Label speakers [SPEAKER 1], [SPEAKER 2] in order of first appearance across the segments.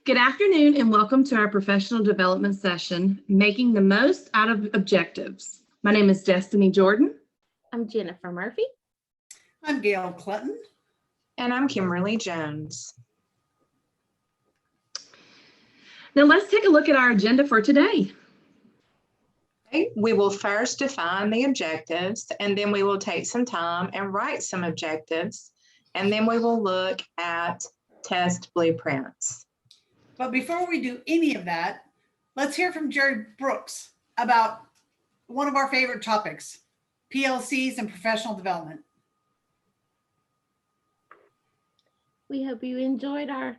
[SPEAKER 1] Good afternoon and welcome to our professional development session, Making the Most Out of Objectives. My name is Destiny Jordan.
[SPEAKER 2] I'm Jennifer Murphy.
[SPEAKER 3] I'm Gail Clutton.
[SPEAKER 4] And I'm Kimberly Jones.
[SPEAKER 1] Now let's take a look at our agenda for today.
[SPEAKER 4] Okay, we will first define the objectives, and then we will take some time and write some objectives, and then we will look at test blueprints.
[SPEAKER 3] But before we do any of that, let's hear from Jerry Brooks about one of our favorite topics, PLCs and professional development.
[SPEAKER 2] We hope you enjoyed our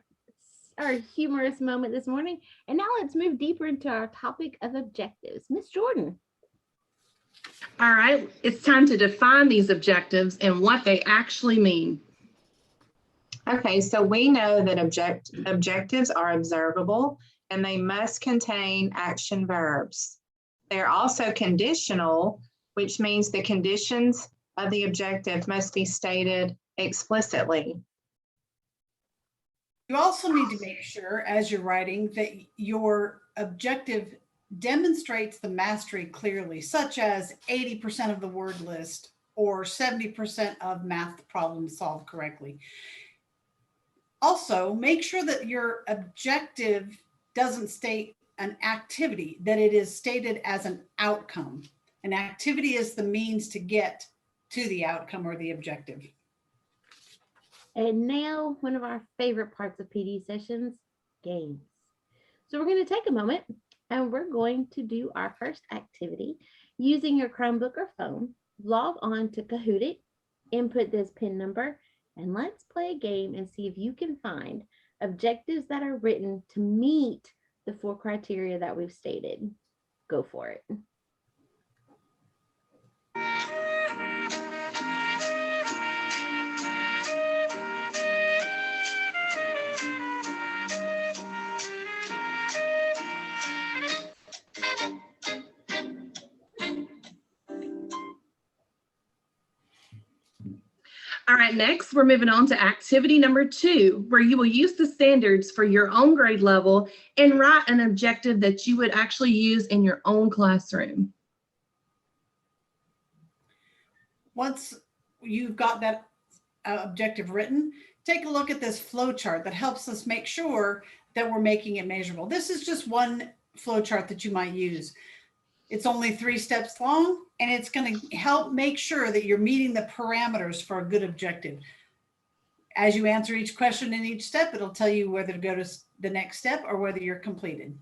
[SPEAKER 2] humorous moment this morning. And now let's move deeper into our topic of objectives. Ms. Jordan.
[SPEAKER 1] All right, it's time to define these objectives and what they actually mean.
[SPEAKER 4] Okay, so we know that objectives are observable and they must contain action verbs. They're also conditional, which means the conditions of the objective must be stated explicitly.
[SPEAKER 3] You also need to make sure as you're writing that your objective demonstrates the mastery clearly, such as 80% of the word list or 70% of math problems solved correctly. Also, make sure that your objective doesn't state an activity, that it is stated as an outcome. An activity is the means to get to the outcome or the objective.
[SPEAKER 2] And now one of our favorite parts of PD sessions, games. So we're going to take a moment and we're going to do our first activity using your Chromebook or phone. Log on to Kahoot!, input this PIN number, and let's play a game and see if you can find objectives that are written to meet the 4 criteria that we've stated. Go for it.
[SPEAKER 1] All right, next we're moving on to activity number 2, where you will use the standards for your own grade level and write an objective that you would actually use in your own classroom.
[SPEAKER 3] Once you've got that objective written, take a look at this flow chart that helps us make sure that we're making it measurable. This is just one flow chart that you might use. It's only 3 steps long, and it's going to help make sure that you're meeting the parameters for a good objective. As you answer each question in each step, it'll tell you whether to go to the next step or whether you're completed.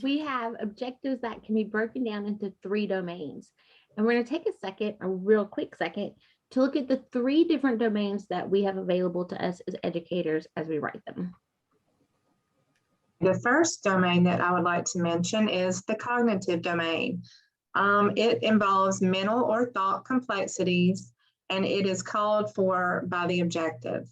[SPEAKER 2] We have objectives that can be broken down into 3 domains. And we're going to take a real quick second, to look at the 3 different domains that we have available to us as educators as we write them.
[SPEAKER 4] The first domain that I would like to mention is the cognitive domain. It involves mental or thought complexities, and it is called for by the objective.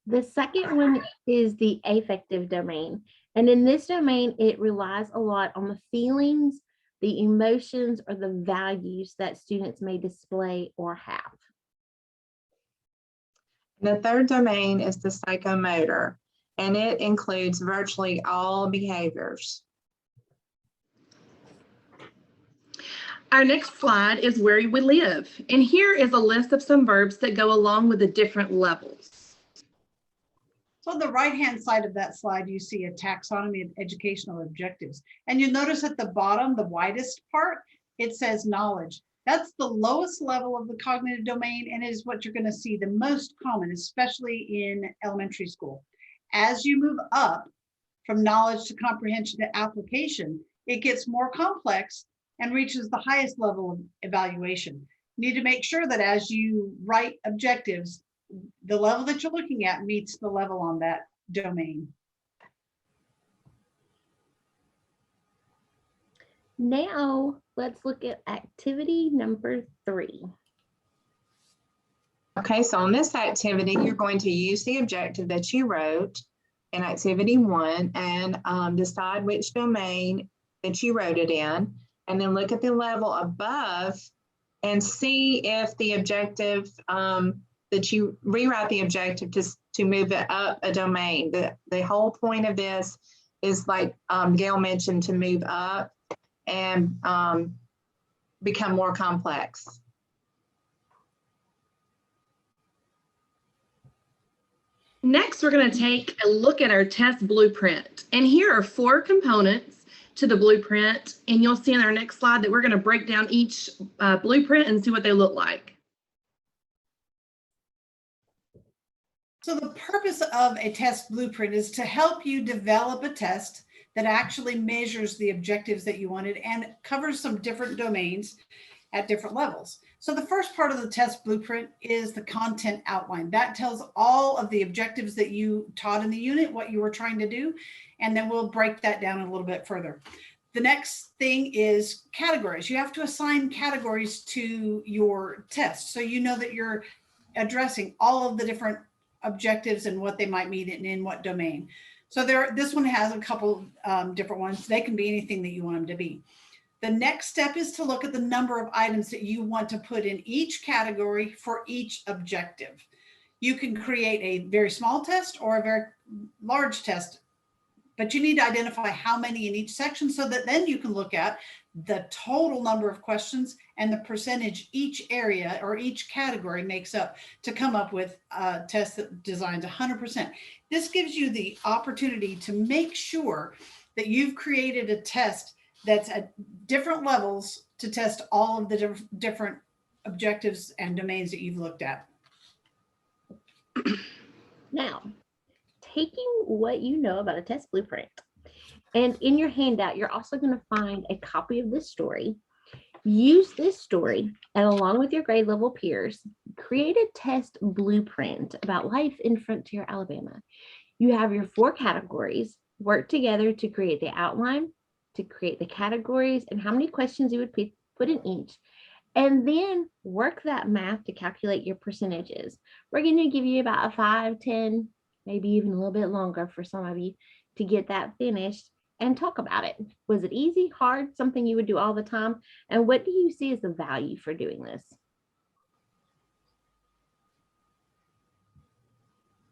[SPEAKER 2] The second one is the affective domain. And in this domain, it relies a lot on the feelings, the emotions, or the values that students may display or have.
[SPEAKER 4] The third domain is the psychomotor, and it includes virtually all behaviors.
[SPEAKER 1] Our next slide is where we live. And here is a list of some verbs that go along with the different levels.
[SPEAKER 3] So on the right-hand side of that slide, you see a taxonomy of educational objectives. And you'll notice at the bottom, the widest part, it says knowledge. That's the lowest level of the cognitive domain, and is what you're going to see the most common, especially in elementary school. As you move up from knowledge to comprehension to application, it gets more complex and reaches the highest level of evaluation. You need to make sure that as you write objectives, the level that you're looking at meets the level on that domain.
[SPEAKER 2] Now, let's look at activity number 3.
[SPEAKER 4] Okay, so on this activity, you're going to use the objective that you wrote in activity 1 and decide which domain that you wrote it in, and then look at the level above and see if the objective that you rewrite the objective to move it up a domain. The whole point of this is, like Gail mentioned, to move up and become more complex.
[SPEAKER 1] Next, we're going to take a look at our test blueprint. And here are 4 components to the blueprint. And you'll see in our next slide that we're going to break down each blueprint and see what they look like.
[SPEAKER 3] So the purpose of a test blueprint is to help you develop a test that actually measures the objectives that you wanted and covers some different domains at different levels. So the first part of the test blueprint is the content outline. That tells all of the objectives that you taught in the unit, what you were trying to do, and then we'll break that down a little bit further. The next thing is categories. You have to assign categories to your test, so you know that you're addressing all of the different objectives and what they might mean and in what domain. So this one has a couple different ones. They can be anything that you want them to be. The next step is to look at the number of items that you want to put in each category for each objective. You can create a very small test or a very large test, but you need to identify how many in each section so that then you can look at the total number of questions and the percentage each area or each category makes up to come up with a test that designs 100%. This gives you the opportunity to make sure that you've created a test that's at different levels to test all of the different objectives and domains that you've looked at.
[SPEAKER 2] Now, taking what you know about a test blueprint, and in your handout, you're also going to find a copy of this story. Use this story, and along with your grade level peers, create a test blueprint about life in Frontier, Alabama. You have your 4 categories. Work together to create the outline, to create the categories, and how many questions you would put in each. And then work that math to calculate your percentages. We're going to give you about a 5, 10, maybe even a little bit longer for some of you to get that finished and talk about it. Was it easy, hard, something you would do all the time? And what do you see as the value for doing this?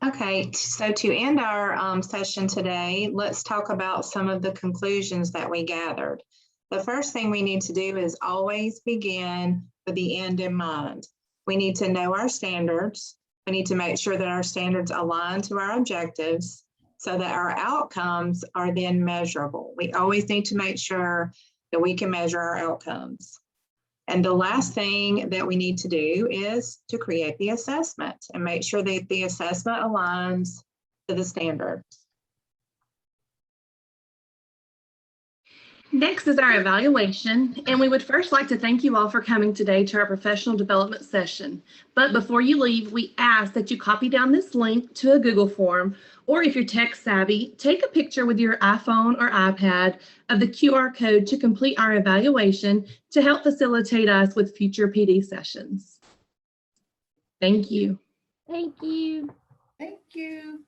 [SPEAKER 4] Okay, so to end our session today, let's talk about some of the conclusions that we gathered. The first thing we need to do is always begin with the end in mind. We need to know our standards. We need to make sure that our standards align to our objectives so that our outcomes are then measurable. We always need to make sure that we can measure our outcomes. And the last thing that we need to do is to create the assessment and make sure that the assessment aligns to the standards.
[SPEAKER 1] Next is our evaluation, and we would first like to thank you all for coming today to our professional development session. But before you leave, we ask that you copy down this link to a Google form, or if you're tech savvy, take a picture with your iPhone or iPad of the QR code to complete our evaluation to help facilitate us with future PD sessions. Thank you.
[SPEAKER 2] Thank you.
[SPEAKER 3] Thank you.